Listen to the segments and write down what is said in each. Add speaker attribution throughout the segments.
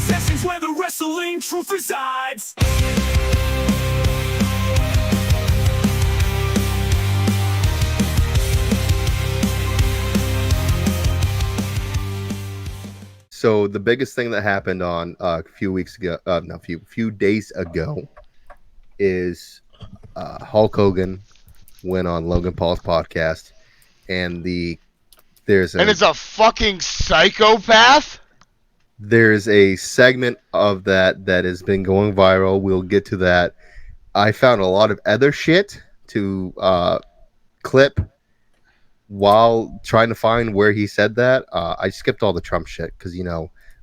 Speaker 1: Sessions where the wrestling truth resides.
Speaker 2: So the biggest thing that happened on a few weeks ago, few days ago, is Hulk Hogan went on Logan Paul's podcast, and there's
Speaker 3: a fucking psychopath.
Speaker 2: There's a segment of that has been going viral. We'll get to that. I found a lot of other shit to clip while trying to find where he said that. I skipped all the Trump shit because,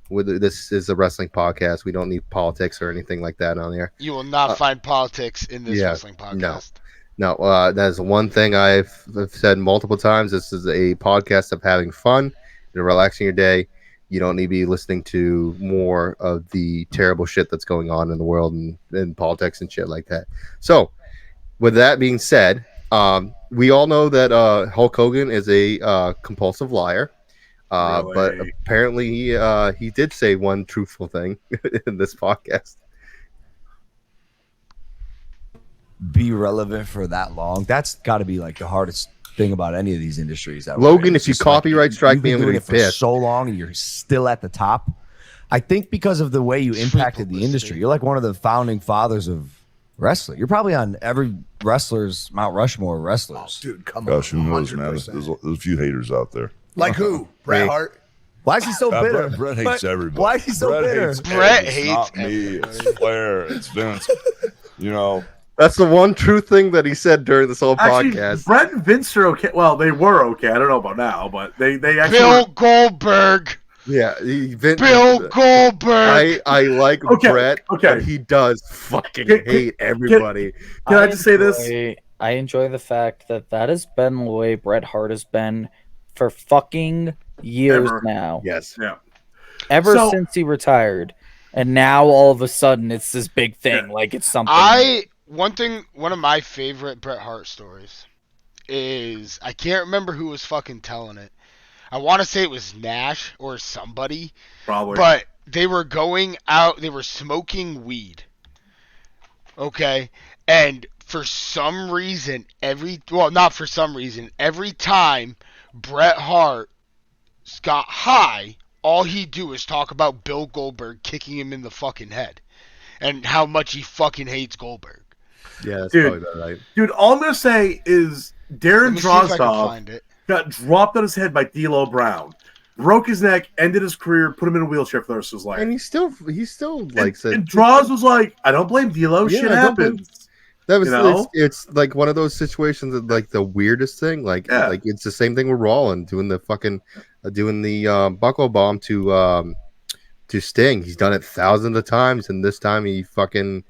Speaker 2: this is a wrestling podcast. We don't need politics or anything like that on there.
Speaker 3: You will not find politics in this wrestling podcast.
Speaker 2: No, that is one thing I've said multiple times. This is a podcast of having fun and relaxing your day. You don't need to be listening to more of the terrible shit that's going on in the world and politics and shit like that. So, with that being said, we all know that Hulk Hogan is a compulsive liar.
Speaker 4: Really?
Speaker 2: But apparently he did say one truthful thing in this podcast.
Speaker 5: Be relevant for that long. That's got to be like the hardest thing about any of these industries.
Speaker 2: Logan, if you copyright strike me, I'm going to be pissed.
Speaker 5: For so long and you're still at the top. I think because of the way you impacted the industry, you're like one of the founding fathers of wrestling. You're probably on every wrestler's Mount Rushmore of wrestlers.
Speaker 4: Oh, dude, come
Speaker 6: Gosh,
Speaker 4: on.
Speaker 6: who knows, man? There's a few haters out there.
Speaker 4: Like who? Bret Hart?
Speaker 5: Why is he so bitter?
Speaker 6: Brett hates everybody.
Speaker 5: Why is he so bitter?
Speaker 3: Bret
Speaker 6: It's
Speaker 3: hates
Speaker 6: not me. It's Flair. It's Vince.
Speaker 2: That's the one true thing that he said during this whole podcast.
Speaker 4: Bret and Vince are okay. Well, they were okay. I don't know about now, but they actually.
Speaker 3: Bill Goldberg.
Speaker 2: Yeah,
Speaker 3: Bill Goldberg.
Speaker 2: I like Bret, but he does fucking hate everybody.
Speaker 4: Can I just say this?
Speaker 7: I enjoy the fact that has been the way Bret Hart has been for fucking years now.
Speaker 2: Yes.
Speaker 4: Yeah.
Speaker 7: Ever since he retired. And now all of a sudden it's this big thing. Like it's something.
Speaker 3: One of my favorite Bret Hart stories is, I can't remember who was fucking telling it. I want to say it was Nash or somebody.
Speaker 4: Probably.
Speaker 3: But they were going out, they were smoking weed. Okay? And for some reason, every time Bret Hart got high, all he'd do is talk about Bill Goldberg kicking him in the fucking head. And how much he fucking hates Goldberg.
Speaker 2: Yeah, that's probably about right.
Speaker 4: Dude, all I'm going to say is Darren Drozdov got dropped on his head by D'Lo Brown. Broke his neck, ended his career, put him in a wheelchair for the rest of his life.
Speaker 2: And he still likes it.
Speaker 4: And Droz was like, I don't blame D'Lo. Shit happens.
Speaker 2: That was it's like one of those situations that, like, the weirdest thing. Like it's the same thing with Rollin doing the fucking buckle bomb to Sting. He's done it thousands of times, and this time he fucking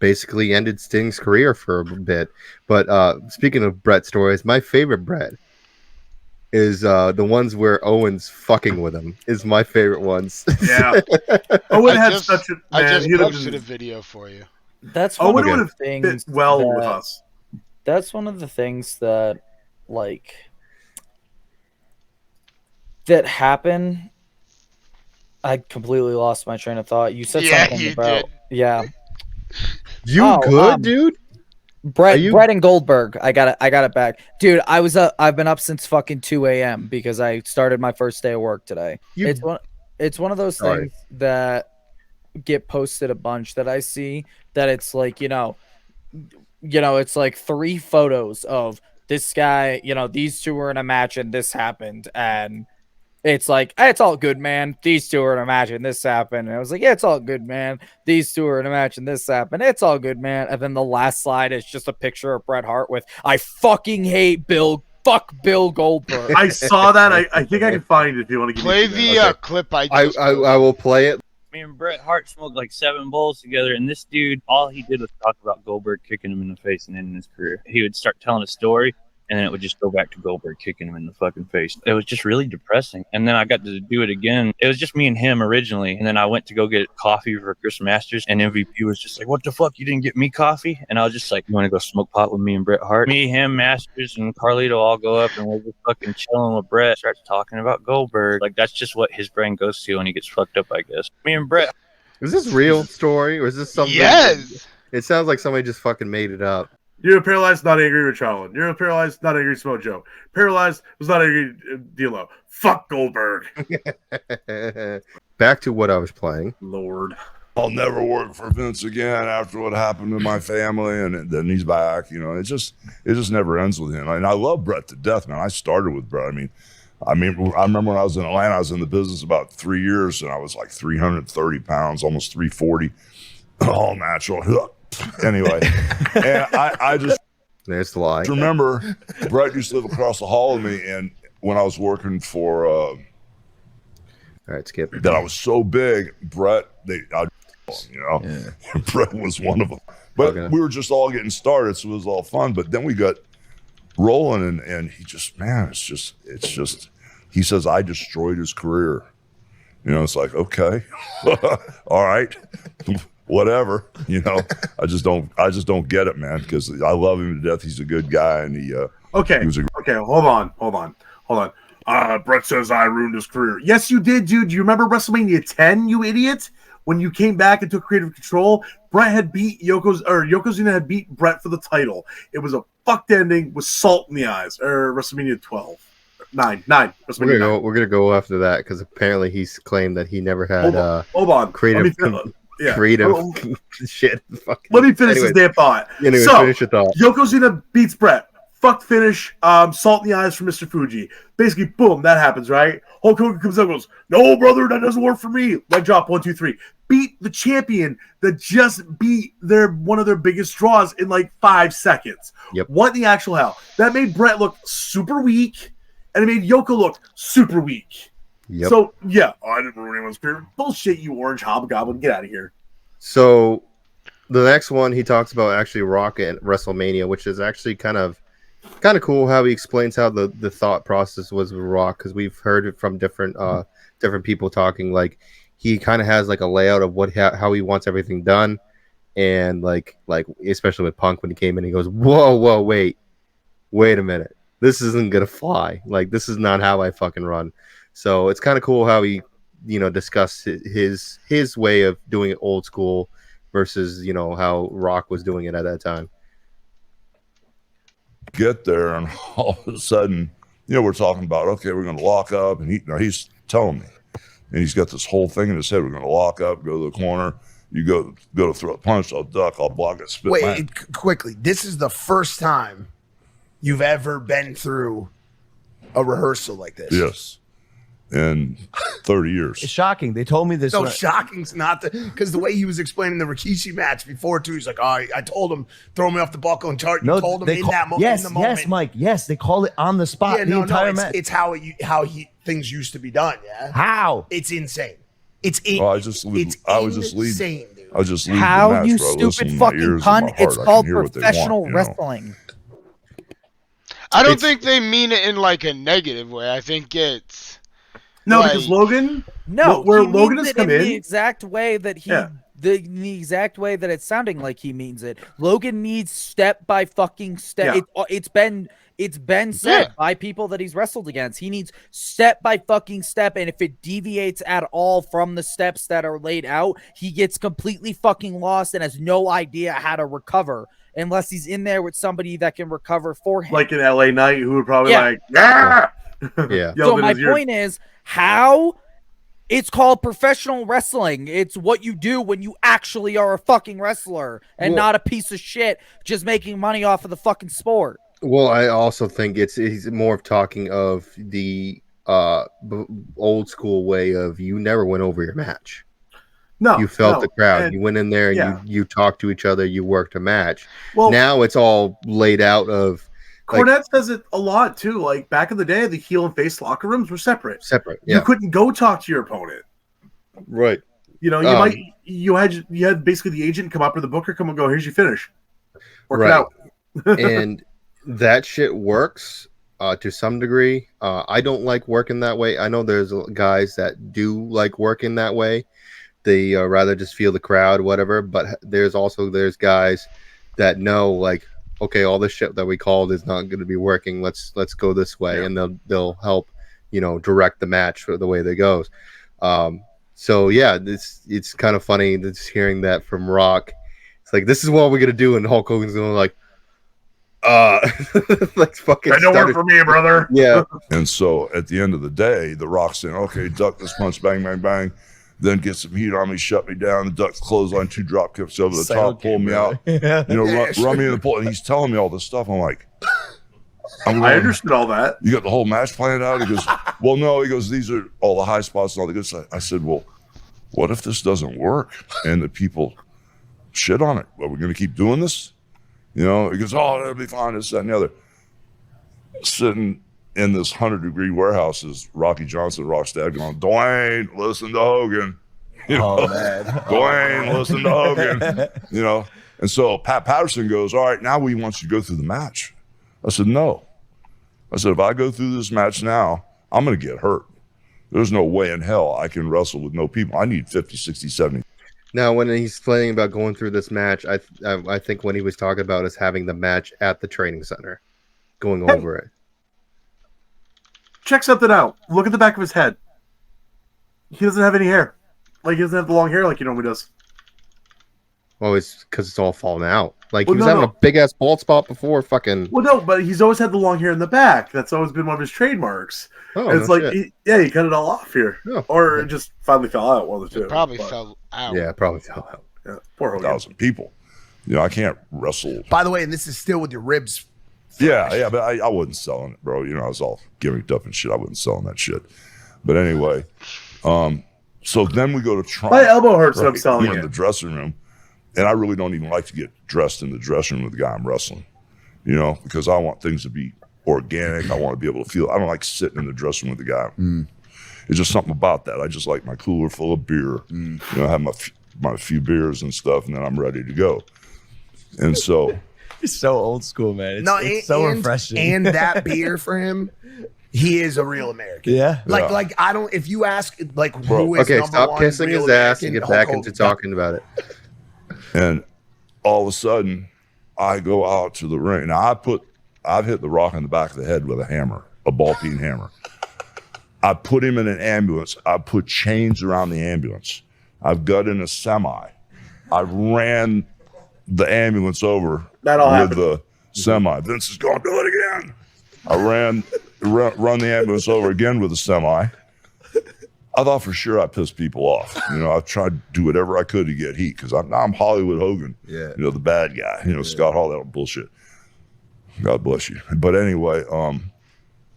Speaker 2: basically ended Sting's career for a bit. But speaking of Bret stories, my favorite Bret is the ones where Owen's fucking with him. Is my favorite ones.
Speaker 4: Yeah, Owen had such a.
Speaker 3: I just posted a video for you.
Speaker 7: That's one of the things
Speaker 4: with us.
Speaker 7: That's one of the things that, like, that happen. I completely lost my train of thought. You said something about
Speaker 2: dude.
Speaker 7: Bret and Goldberg. I got it back, dude. I've been up since fucking 2 a.m. because I started my first day of work today. It's one of those things that get posted a bunch that I see that it's like, it's like 3 photos of this guy, these two were in a match and this happened, and it's like, hey, it's all good, man. These two are in a match and this happened. And I was like, yeah, it's all good, man. These two are in a match and this happened. It's all good, man. And then the last slide is just a picture of Bret Hart with, I fucking hate Bill. Fuck Bill Goldberg.
Speaker 4: I saw that. I think I can find it if you want to give
Speaker 3: play
Speaker 4: me
Speaker 3: the clip. I
Speaker 2: will play it.
Speaker 8: Me and Bret Hart smoked like 7 bowls together, and this dude, all he did was talk about Goldberg kicking him in the face and ending his career. He would start telling a story, and then it would just go back to Goldberg kicking him in the fucking face. It was just really depressing. And then I got to do it again. It was just me and him originally. And then I went to go get coffee for Chris Masters. And MVP was just like, what the fuck? You didn't get me coffee? And I was just like, you want to go smoke pot with me and Bret Hart? Me, him, Masters, and Carlito all go up and we're just fucking chilling with Bret. Starts talking about Goldberg. Like, that's just what his brain goes to when he gets fucked up, I guess. Me and Bret.
Speaker 2: Is this real story or is this something?
Speaker 3: Yes.
Speaker 2: It sounds like somebody just fucking made it up.
Speaker 4: You're paralyzed, not angry with Charlin. You're paralyzed, not angry with Smojo. Paralyzed was not angry D'Lo. Fuck Goldberg.
Speaker 2: Back to what I was playing.
Speaker 4: Lord.
Speaker 6: I'll never work for Vince again after what happened to my family, and then he's back. It just never ends with him. And I love Bret to death, man. I started with Bret. I remember when I was in Atlanta, I was in the business about 3 years, and I was like 330 pounds, almost 340, all natural. Anyway, and I just
Speaker 2: there's the lie.
Speaker 6: Remember, Bret used to live across the hall with me, and when I was working for,
Speaker 2: all right, skip.
Speaker 6: That I was so big, Bret, Bret was one of them. But we were just all getting started, so it was all fun. But then we got rolling, and he just, man, it's just. He says I destroyed his career. It's like, okay, all right. Whatever, I just don't get it, man, because I love him to death. He's a good guy, and he
Speaker 4: hold on. Bret says I ruined his career. Yes, you did, dude. Do you remember WrestleMania 10, you idiot? When you came back and took creative control, Bret had beat Yokozuna had beat Bret for the title. It was a fucked ending with salt in the eyes. Or WrestleMania 12. 9.
Speaker 2: We're gonna go after that because apparently he's claimed that he never had
Speaker 4: hold on.
Speaker 2: creative shit.
Speaker 4: Let me finish this damn thought.
Speaker 2: Anyway, finish your thought.
Speaker 4: Yokozuna beats Bret. Fuck finish. Salt in the eyes from Mr. Fuji. Basically, boom, that happens, right? Hulk Hogan comes out and goes, no, brother, that doesn't work for me. Leg drop, 1, 2, 3. Beat the champion that just beat one of their biggest draws in like 5 seconds.
Speaker 2: Yep.
Speaker 4: What in the actual hell? That made Bret look super weak, and it made Yoko look super weak.
Speaker 2: Yep.
Speaker 4: So, yeah, I didn't ruin anyone's career. Bullshit, you orange hobgoblin. Get out of here.
Speaker 2: So, the next one, he talks about actually Rock at WrestleMania, which is actually kind of cool how he explains how the thought process was with Rock, because we've heard it from different people talking. Like, he kind of has like a layout of how he wants everything done, and like especially with Punk when he came in, he goes, whoa, wait a minute, this isn't gonna fly. Like, this is not how I fucking run. So it's kind of cool how he, discussed his way of doing it old school versus, how Rock was doing it at that time.
Speaker 6: Get there, and all of a sudden, we're talking about, okay, we're going to lock up, and he's telling me, and he's got this whole thing in his head. We're going to lock up, go to the corner. You go to throw a punch, I'll duck, I'll block it, spit.
Speaker 9: Wait, quickly. This is the first time you've ever been through a rehearsal like this.
Speaker 6: Yes. In 30 years.
Speaker 5: It's shocking. They told me this.
Speaker 9: No, shocking's not because the way he was explaining the Rikishi match before too. He's like, "Oh, I told him throw me off the buckle and chart." You told him in that moment.
Speaker 5: Yes, Mike. Yes, they called it on the spot.
Speaker 9: Yeah,
Speaker 5: entire match.
Speaker 9: It's how things used to be done. Yeah.
Speaker 5: How?
Speaker 9: It's insane.
Speaker 6: I was just leading. I was just leading
Speaker 7: how
Speaker 6: the match,
Speaker 7: you
Speaker 6: bro.
Speaker 7: stupid fucking cunt. It's called professional wrestling.
Speaker 3: I don't think they mean it in like a negative way. I think it's
Speaker 4: no, because Logan.
Speaker 7: No,
Speaker 4: where Logan has come in
Speaker 7: the exact way that he.
Speaker 4: Yeah.
Speaker 7: The exact way that it's sounding like he means it. Logan needs step by fucking step.
Speaker 4: Yeah.
Speaker 7: It's been said by people that he's wrestled against. He needs step by fucking step, and if it deviates at all from the steps that are laid out, he gets completely fucking lost and has no idea how to recover unless he's in there with somebody that can recover for him.
Speaker 4: Like an LA Knight who would probably
Speaker 7: Yeah.
Speaker 2: Yeah.
Speaker 7: So my point is how. It's called professional wrestling. It's what you do when you actually are a fucking wrestler and not a piece of shit just making money off of the fucking sport.
Speaker 2: Well, I also think he's more of talking of the old school way of you never went over your match.
Speaker 4: No,
Speaker 2: you felt the crowd.
Speaker 4: And,
Speaker 2: you went in there and you talked to each other. You worked a match.
Speaker 4: Well,
Speaker 2: now it's all laid out of.
Speaker 4: Cornette says it a lot too. Like back in the day, the heel and face locker rooms were separate.
Speaker 2: Yeah.
Speaker 4: You couldn't go talk to your opponent.
Speaker 2: Right.
Speaker 4: You had basically the agent come up or the booker come and go, here's your finish. Work
Speaker 2: right.
Speaker 4: it out.
Speaker 2: And that shit works to some degree. I don't like working that way. I know there's guys that do like working that way. They rather just feel the crowd, whatever. But there's guys that know, like, okay, all this shit that we called is not going to be working. Let's go this way, and they'll help, direct the match for the way that goes. So yeah, it's kind of funny just hearing that from Rock. It's like, this is what we're gonna do, and Hulk Hogan's going like like fucking.
Speaker 4: That don't work for me, brother.
Speaker 2: Yeah.
Speaker 6: And so at the end of the day, the Rock's saying, "Okay, duck this punch, bang, bang, bang." Then get some heat on me, shut me down. The duck's clothesline, 2 drop kicks over the top, pull me out.
Speaker 5: Yeah.
Speaker 6: Run me in the pull. And he's telling me all this stuff. I'm like,
Speaker 4: I understood all that.
Speaker 6: You got the whole match planned out? He goes, well, no. He goes, these are all the high spots and all the good stuff. I said, well, what if this doesn't work and the people shit on it? Are we going to keep doing this? He goes, oh, that'll be fine, this, that, and the other. Sitting in this 100-degree warehouse is Rocky Johnson, Rock's dad, going, Dwayne, listen to Hogan.
Speaker 5: Oh, man.
Speaker 6: Dwayne, listen to Hogan. And so Pat Patterson goes, all right, now we want you to go through the match. I said, no. I said, if I go through this match now, I'm going to get hurt. There's no way in hell I can wrestle with no people. I need 50, 60, 70.
Speaker 2: Now, when he's explaining about going through this match, I think when he was talking about is having the match at the training center, going over it.
Speaker 4: Check something out. Look at the back of his head. He doesn't have any hair. Like, he doesn't have the long hair like he normally does.
Speaker 2: Well, it's because it's all falling out. Like, he was having a big-ass bald spot before fucking...
Speaker 4: Well, no, but he's always had the long hair in the back. That's always been one of his trademarks.
Speaker 2: Oh,
Speaker 4: and it's
Speaker 2: no
Speaker 4: like, he cut it all off here.
Speaker 2: Oh,
Speaker 4: or it just finally fell out, one of the two.
Speaker 3: It probably fell out.
Speaker 2: Yeah, it probably fell out.
Speaker 4: Yeah, poor Hogan.
Speaker 6: 1,000 people. I can't wrestle.
Speaker 9: By the way, and this is still with your ribs.
Speaker 6: Yeah, but I wasn't selling it, bro. I was all gimmicked up and shit. I wasn't selling that shit. But anyway, so then we go to Trump.
Speaker 4: My elbow hurts, so I'm selling
Speaker 6: We're in the dressing room, and I really don't even like to get dressed in the dressing room with the guy I'm wrestling, because I want things to be organic. I want to be able to feel. I don't like sitting in the dressing room with the guy. It's just something about that. I just like my cooler full of beer. I have my few beers and stuff, and then I'm ready to go. And so.
Speaker 5: He's so old school, man. It's so refreshing.
Speaker 9: And that beer for him, he is a real American.
Speaker 5: Yeah.
Speaker 9: Like I don't. If you ask, like, who is
Speaker 2: okay,
Speaker 9: number
Speaker 2: stop
Speaker 9: one
Speaker 2: kissing
Speaker 9: real
Speaker 2: his ass and
Speaker 9: American,
Speaker 2: get back
Speaker 9: Hulk
Speaker 2: into
Speaker 9: Hogan.
Speaker 2: talking about it.
Speaker 6: And all of a sudden, I go out to the ring. Now I've hit the Rock in the back of the head with a hammer, a ball-peen hammer. I put him in an ambulance. I put chains around the ambulance. I've got in a semi. I ran the ambulance over with the semi. Vince is going, do it again. I run the ambulance over again with the semi. I thought for sure I pissed people off. I've tried to do whatever I could to get heat because I'm Hollywood Hogan.
Speaker 5: Yeah.
Speaker 6: The bad guy. Scott Hall, that bullshit. God bless you. But anyway,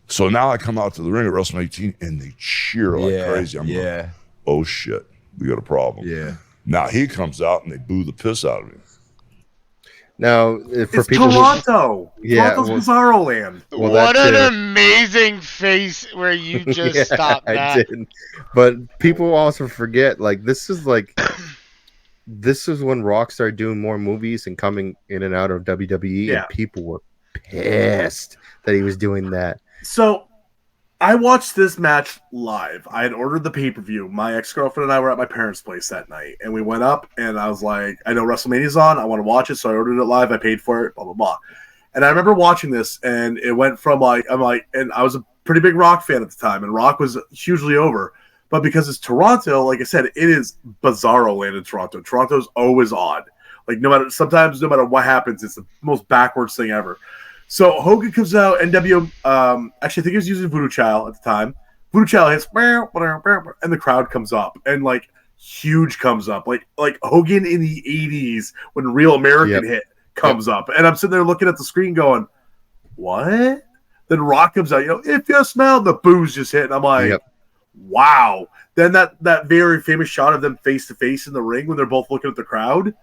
Speaker 6: so now I come out to the ring at WrestleMania 18 and they cheer like crazy. I'm going, oh shit, we got a problem.
Speaker 5: Yeah.
Speaker 6: Now he comes out and they boo the piss out of him.
Speaker 2: Now, for
Speaker 4: it's
Speaker 2: people
Speaker 4: Toronto. Toronto's Bizarro Land.
Speaker 3: What an amazing face where you just stopped that.
Speaker 2: I did. But people also forget, this is when Rock started doing more movies and coming in and out of WWE, and people were pissed that he was doing that.
Speaker 4: So, I watched this match live. I had ordered the pay-per-view. My ex-girlfriend and I were at my parents' place that night, and we went up, and I was like, I know WrestleMania's on. I want to watch it, so I ordered it live. I paid for it, blah, blah, blah. And I remember watching this, and it went from and I was a pretty big Rock fan at the time, and Rock was hugely over. But because it's Toronto, like I said, it is Bizarro Land in Toronto. Toronto's always odd. Sometimes no matter what happens, it's the most backwards thing ever. So Hogan comes out, NW, actually I think he was using Voodoo Child at the time. Voodoo Child hits, and the crowd comes up, and huge comes up. Like Hogan in the 80s when Real American hit comes up. And I'm sitting there looking at the screen going, what? Then Rock comes out, if you smell, the booze just hit. And I'm like, wow. Then that very famous shot of them face to face in the ring when they're both looking at the crowd.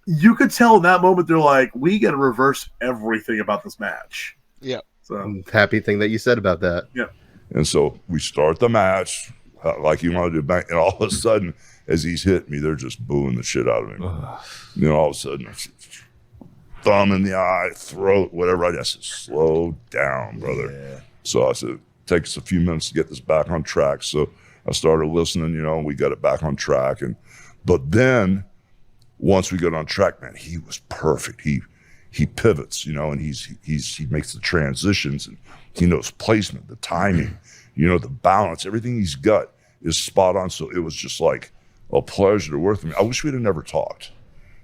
Speaker 4: You could tell in that moment they're like, we got to reverse everything about this match.
Speaker 3: Yeah.
Speaker 4: So
Speaker 2: I'm happy thing that you said about that.
Speaker 4: Yeah.
Speaker 6: And so we start the match like you want to do, and all of a sudden, as he's hitting me, they're just booing the shit out of him. All of a sudden, thumb in the eye, throat, whatever. I just said, slow down, brother. Yeah. So I said, it takes a few minutes to get this back on track. So I started listening, and we got it back on track. But then once we got on track, man, he was perfect. He pivots, and he makes the transitions, and he knows placement, the timing, the balance, everything he's got. is spot on. So it was just like a pleasure to work with me. I wish we'd have never talked,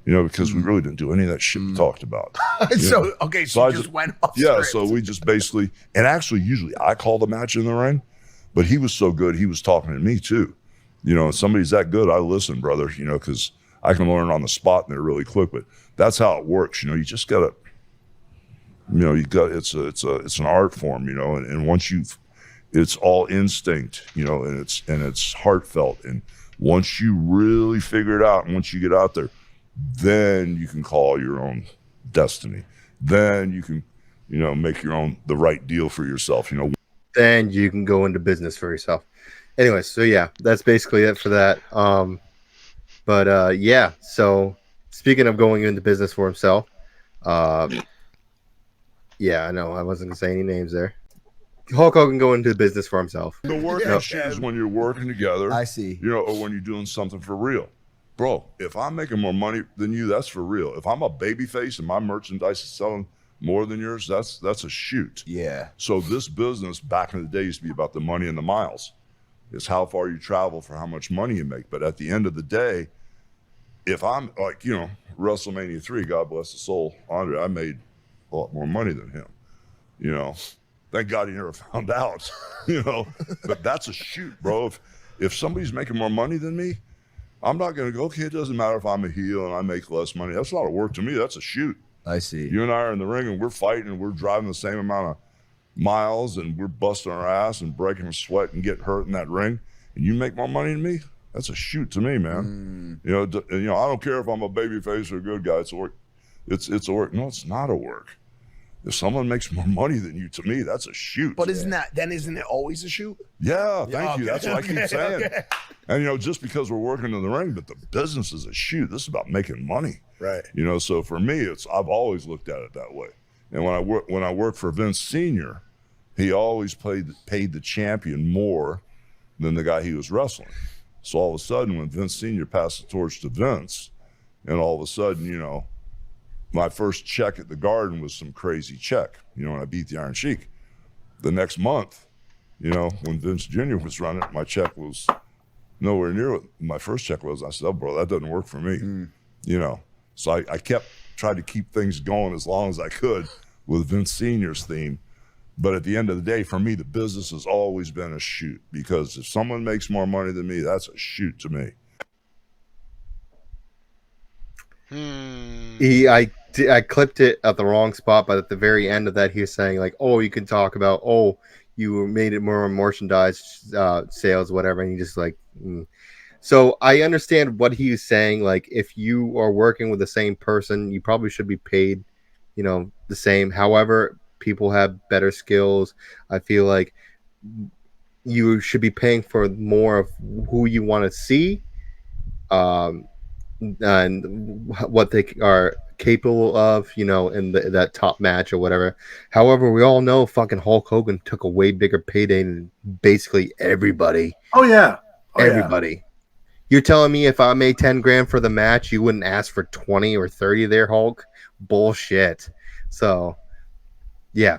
Speaker 6: because we really didn't do any of that shit we talked about.
Speaker 9: So I just went off script.
Speaker 6: So we just basically, and actually usually I call the match in the ring, but he was so good, he was talking to me too. And somebody's that good, I listen, brother, because I can learn on the spot and they're really quick, but that's how it works. You just gotta, it's an art form, and once it's all instinct, and it's heartfelt. And once you really figure it out and once you get out there, then you can call your own destiny. Then you can, make the right deal for yourself,
Speaker 2: Then you can go into business for yourself. Anyway, so yeah, that's basically it for that. Yeah, so speaking of going into business for himself, yeah, I know I wasn't gonna say any names there. Hulk Hogan go into business for himself.
Speaker 6: The working shit is when you're working together.
Speaker 5: I see.
Speaker 6: Or when you're doing something for real. Bro, if I'm making more money than you, that's for real. If I'm a babyface and my merchandise is selling more than yours, that's a shoot.
Speaker 5: Yeah.
Speaker 6: So this business back in the day used to be about the money and the miles. It's how far you travel for how much money you make. But at the end of the day, if I'm like, WrestleMania 3, God bless the soul, Andre, I made a lot more money than him. Thank God he never found out, but that's a shoot, bro. If somebody's making more money than me, I'm not going to go, okay, it doesn't matter if I'm a heel and I make less money. That's not a work to me. That's a shoot.
Speaker 5: I see.
Speaker 6: You and I are in the ring and we're fighting and we're driving the same amount of miles and we're busting our ass and breaking a sweat and getting hurt in that ring, and you make more money than me, that's a shoot to me, man. I don't care if I'm a baby face or a good guy. It's a work. It's a work. No, it's not a work. If someone makes more money than you, to me, that's a shoot.
Speaker 9: But isn't it always a shoot?
Speaker 6: Yeah, thank you. That's what I keep saying.
Speaker 9: Okay.
Speaker 6: And just because we're working in the ring, but the business is a shoot. This is about making money.
Speaker 9: Right.
Speaker 6: So for me, I've always looked at it that way. And when I worked for Vince Sr., he always paid the champion more than the guy he was wrestling. So all of a sudden, when Vince Sr. passed the torch to Vince, and all of a sudden, my first check at the Garden was some crazy check, when I beat the Iron Sheik. The next month, when Vince Jr. was running, my check was nowhere near what my first check was. I said, oh, bro, that doesn't work for me. So I tried to keep things going as long as I could with Vince Sr.'s theme. But at the end of the day, for me, the business has always been a shoot, because if someone makes more money than me, that's a shoot to me.
Speaker 2: I clipped it at the wrong spot, but at the very end of that, he was saying like, "Oh, you can talk about you made it more merchandise sales, whatever," and he just like. So I understand what he was saying. Like, if you are working with the same person, you probably should be paid, the same. However, people have better skills. I feel like you should be paying for more of who you want to see, and what they are capable of, in that top match or whatever. However, we all know fucking Hulk Hogan took a way bigger payday than basically everybody.
Speaker 4: Oh yeah,
Speaker 2: everybody. Yeah. You're telling me if I made 10 grand for the match, you wouldn't ask for 20 or 30 there, Hulk? Bullshit. So, yeah,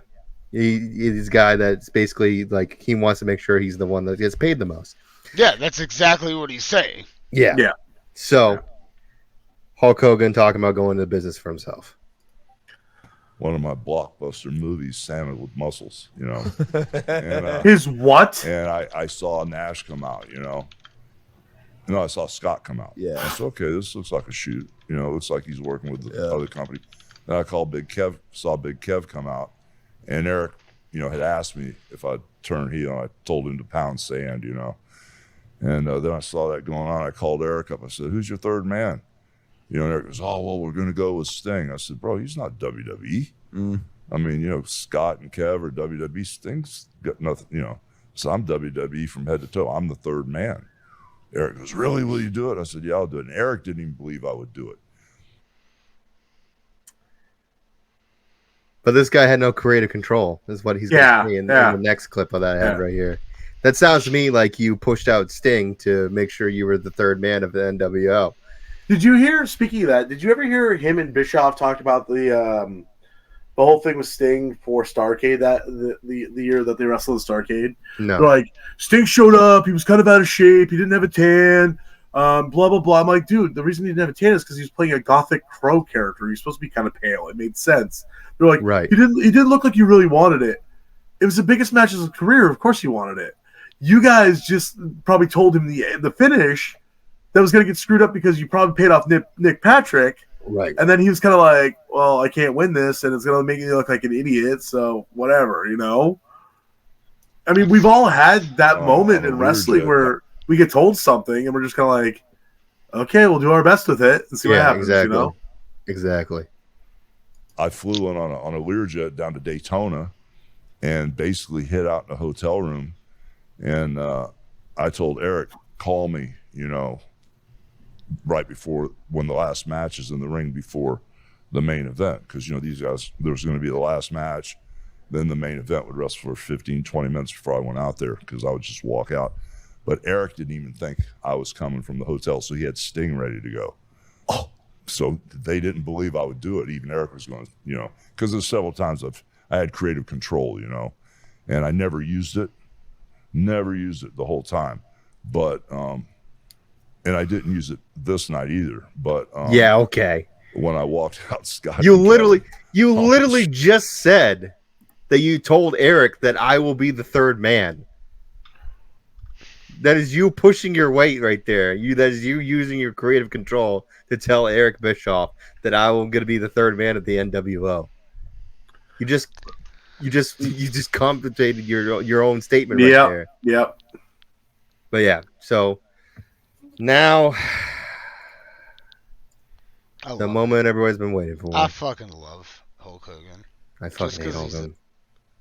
Speaker 2: he's a guy that's basically like, he wants to make sure he's the one that gets paid the most.
Speaker 3: Yeah, that's exactly what he's saying.
Speaker 2: Yeah. So, Hulk Hogan talking about going into business for himself.
Speaker 6: One of my blockbuster movies, Salmon with Muscles, And,
Speaker 4: his what?
Speaker 6: And I saw Nash come out, No, I saw Scott come out.
Speaker 5: Yeah.
Speaker 6: I said, okay, this looks like a shoot. It looks like he's working with the other company. Then I called Big Kev, saw Big Kev come out. And Eric, had asked me if I'd turn heel. I told him to pound sand, And then I saw that going on. I called Eric up. I said, who's your third man? And Eric goes, oh, well, we're going to go with Sting. I said, bro, he's not WWE. I mean, Scott and Kev are WWE. Sting's got nothing, So I'm WWE from head to toe. I'm the third man. Eric goes, really, will you do it? I said, yeah, I'll do it. And Eric didn't even believe I would do it.
Speaker 2: But this guy had no creative control. This is what he's going to see in the next clip of that I have right here. That sounds to me like you pushed out Sting to make sure you were the third man of the NWO.
Speaker 4: Did you hear, speaking of that, did you ever hear him and Bischoff talk about the the whole thing with Sting for Starrcade that the year that they wrestled at Starrcade?
Speaker 2: No.
Speaker 4: They're like, Sting showed up. He was kind of out of shape. He didn't have a tan. Blah blah blah. I'm like, dude, the reason he didn't have a tan is because he was playing a Gothic Crow character. He's supposed to be kind of pale. It made sense. They're like,
Speaker 2: right.
Speaker 4: He didn't look like he really wanted it. It was the biggest match of his career. Of course he wanted it. You guys just probably told him the finish that was going to get screwed up because you probably paid off Nick Patrick.
Speaker 2: Right.
Speaker 4: And then he was kind of like, well, I can't win this, and it's going to make me look like an idiot, so whatever, you know? I mean, we've all had that moment in wrestling where we get told something, and we're just kind of like, okay, we'll do our best with it and see what happens,
Speaker 2: exactly.
Speaker 4: you know?
Speaker 2: Exactly.
Speaker 6: I flew in on a Learjet down to Daytona and basically hid out in a hotel room. And I told Eric, call me, you know, right before when the last match is in the ring before the main event. Because, you know, these guys, there was going to be the last match. Then the main event would wrestle for 15, 20 minutes before I went out there because I would just walk out. But Eric didn't even think I was coming from the hotel, so he had Sting ready to go. Oh, so they didn't believe I would do it. Even Eric was going, you know, because there's several times I had creative control, you know, and I never used it the whole time. But and I didn't use it this night either. But
Speaker 2: yeah, okay.
Speaker 6: When I walked out, Scott,
Speaker 2: you literally just said that you told Eric that I will be the third man. That is you pushing your weight right there. That is you using your creative control to tell Eric Bischoff that I am going to be the third man at the NWO. You just complicated your own statement right there.
Speaker 4: Yep.
Speaker 2: But yeah, so now the moment everybody's been waiting for.
Speaker 3: I fucking love Hulk Hogan.
Speaker 2: I fucking hate Hogan.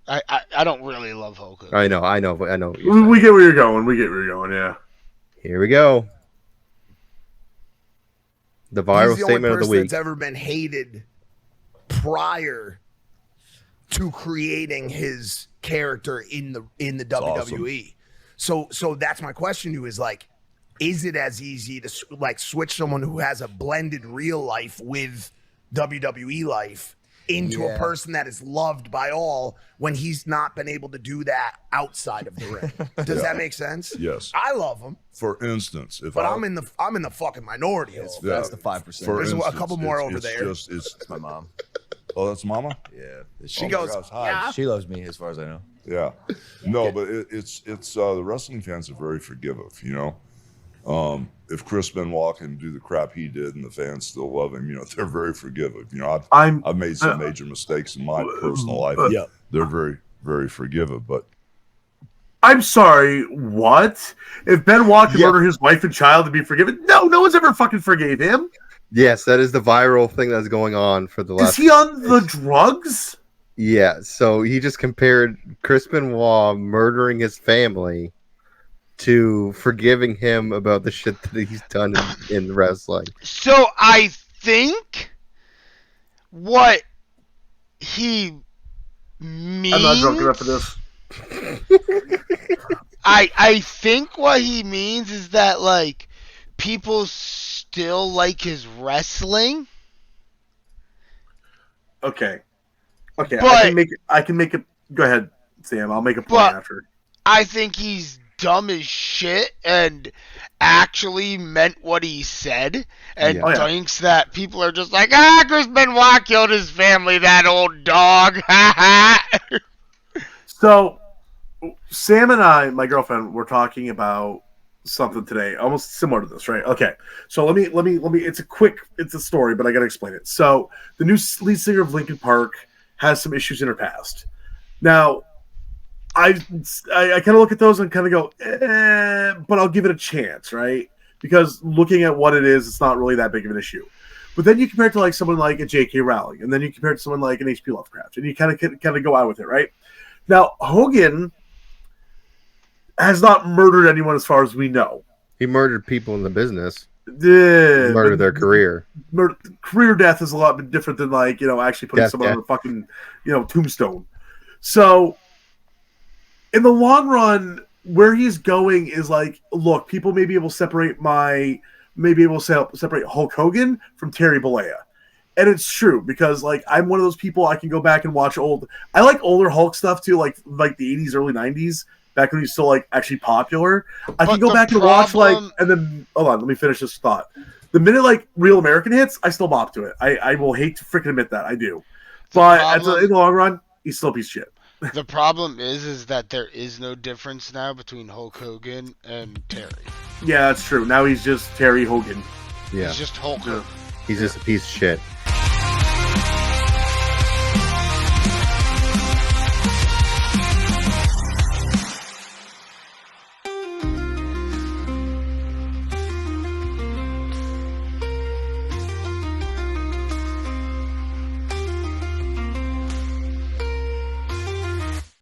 Speaker 3: I don't really love Hulk Hogan.
Speaker 2: I know.
Speaker 4: We get where you're going. Yeah.
Speaker 2: Here we go. The viral statement of the week.
Speaker 9: That's ever been hated prior to creating his character in the WWE. Awesome. So that's my question to you is like, is it as easy to like switch someone who has a blended real life with WWE life into a person that is loved by all when he's not been able to do that outside of the ring? Does that make sense?
Speaker 6: Yes.
Speaker 9: I love him.
Speaker 6: For instance,
Speaker 9: I'm in the fucking minority.
Speaker 5: That's the 5%.
Speaker 9: There's a couple more over there.
Speaker 6: It's
Speaker 5: my mom.
Speaker 6: Oh, that's Mama?
Speaker 5: Yeah.
Speaker 9: She goes,
Speaker 5: hi. She loves me as far as I know.
Speaker 6: Yeah. No, but it's the wrestling fans are very forgiving, you know. If Chris Benoit can do the crap he did and the fans still love him, you know, they're very forgiving. You know, I've made some major mistakes in my personal life. They're very, very forgiving. But
Speaker 4: I'm sorry, what? If Benoit can murder his wife and child to be forgiven? No one's ever fucking forgave him.
Speaker 2: Yes, that is the viral thing that's going on for the last.
Speaker 4: Is he on the drugs?
Speaker 2: Yeah, so he just compared Chris Benoit murdering his family to forgiving him about the shit that he's done in wrestling.
Speaker 3: So I think what he means.
Speaker 4: I'm not drunk enough for this.
Speaker 3: I think what he means is that like people still like his wrestling.
Speaker 4: Okay. But I can make it. Go ahead, Sam. I'll make a point after.
Speaker 3: I think he's dumb as shit and actually meant what he said and thinks that people are just like, Chris Benoit killed his family, that old dog.
Speaker 4: So Sam and I, my girlfriend, were talking about something today almost similar to this, right? Okay, so let me it's a story, but I gotta explain it. So the new lead singer of Linkin Park has some issues in her past. Now I kind of look at those and kind of go, but I'll give it a chance, right? Because looking at what it is, it's not really that big of an issue. But then you compare it to like someone like a J.K. Rowling, and then you compare it to someone like an H.P. Lovecraft, and you kind of go out with it, right? Now Hogan has not murdered anyone as far as we know.
Speaker 2: He murdered people in the business. Murdered their career.
Speaker 4: Career death is a lot bit different than like, you know, actually putting someone on a fucking, you know, tombstone. So in the long run, where he's going is like, look, people may be able to separate Hulk Hogan from Terry Bollea. And it's true because like I'm one of those people I can go back and watch old. I like older Hulk stuff too, like the 80s, early 90s, back when he was still like actually popular. I can go back and watch like, and then hold on, let me finish this thought. The minute like Real American hits, I still bop to it. I will hate to freaking admit that I do, but in the long run, he's still a piece of shit.
Speaker 3: The problem is that there is no difference now between Hulk Hogan and Terry.
Speaker 4: Yeah, that's true. Now he's just Terry Hogan.
Speaker 2: Yeah,
Speaker 3: he's just Hulk Hogan.
Speaker 2: He's just a piece of shit.